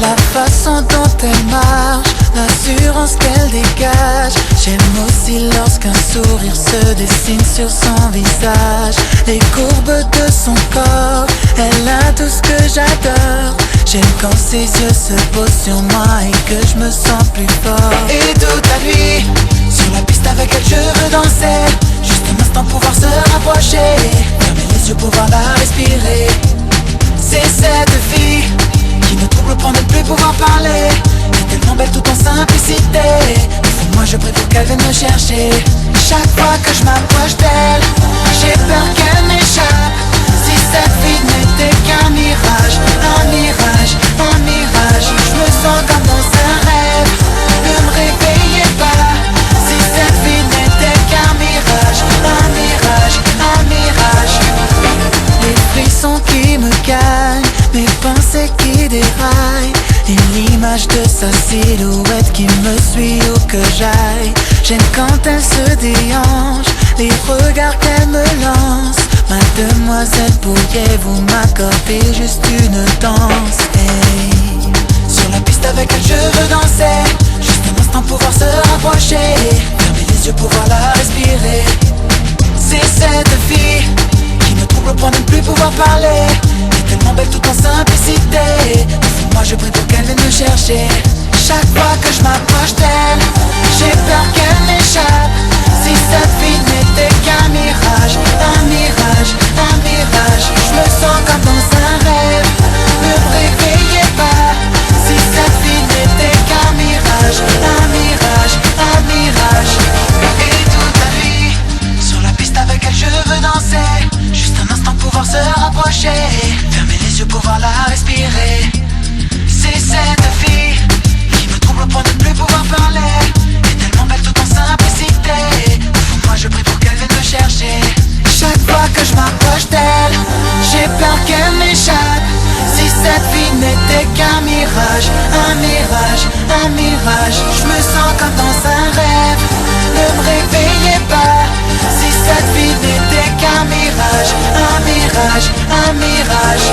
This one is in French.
La façon dont elle marche, l'assurance qu'elle dégage. J'aime aussi lorsqu'un sourire se dessine sur son visage. Les courbes de son corps, elle a tout ce que j'adore. J'aime quand ses yeux se posent sur moi et que je me sens plus fort. Et toute la nuit, sur la piste avec elle je veux danser. Juste un instant pouvoir se rapprocher, fermer les yeux pouvoir la respirer. C'est cette fille qui me trouble pour ne plus pouvoir parler. Elle est tellement belle tout en simplicité. Au fond de moi je prie pour qu'elle vienne me chercher. Chaque fois que je m'approche d'elle, j'ai peur qu'elle m'échappe. Si cette vie n'était qu'un mirage, un mirage, un mirage, je me sens comme dans un rêve, ne me réveillez pas. Si cette vie n'était qu'un mirage, un mirage, un mirage. Les frissons qui me gagnent, mes pensées qui déraillent, et l'image de sa silhouette qui me suit où que j'aille. J'aime quand elle se déhanche, les regards qu'elle me lance. Mademoiselle, pourriez-vous m'accorder juste une danse? Hey. Sur la piste avec elle je veux danser, juste un instant pouvoir se rapprocher, fermer les yeux pouvoir la respirer. C'est cette fille qui me trouble pour ne plus pouvoir parler. Elle est tellement belle tout en simplicité. Au fond de moi je prie pour qu'elle vienne me chercher. Chaque fois que je m'approche d'elle, j'ai peur qu'elle m'échappe. Si cette vie n'était qu'un mirage, un mirage, un mirage, je me sens comme dans un rêve, ne me réveillez pas. Si cette vie n'était qu'un mirage, un mirage, un mirage. Et toute la vie, sur la piste avec elle je veux danser. Juste un instant pouvoir se rapprocher, fermer les yeux pouvoir la respirer. C'est cette fille qui me trouble pour ne plus pouvoir parler. Elle est tellement belle tout en simplicité. Au fond de moi je prie pour qu'elle vienne me chercher. Chaque fois que je m'approche d'elle, j'ai peur qu'elle m'échappe. Si cette vie n'était qu'un mirage, un mirage, un mirage, je me sens comme dans un rêve, ne me réveillez pas. Si cette vie n'était qu'un mirage, un mirage, un mirage.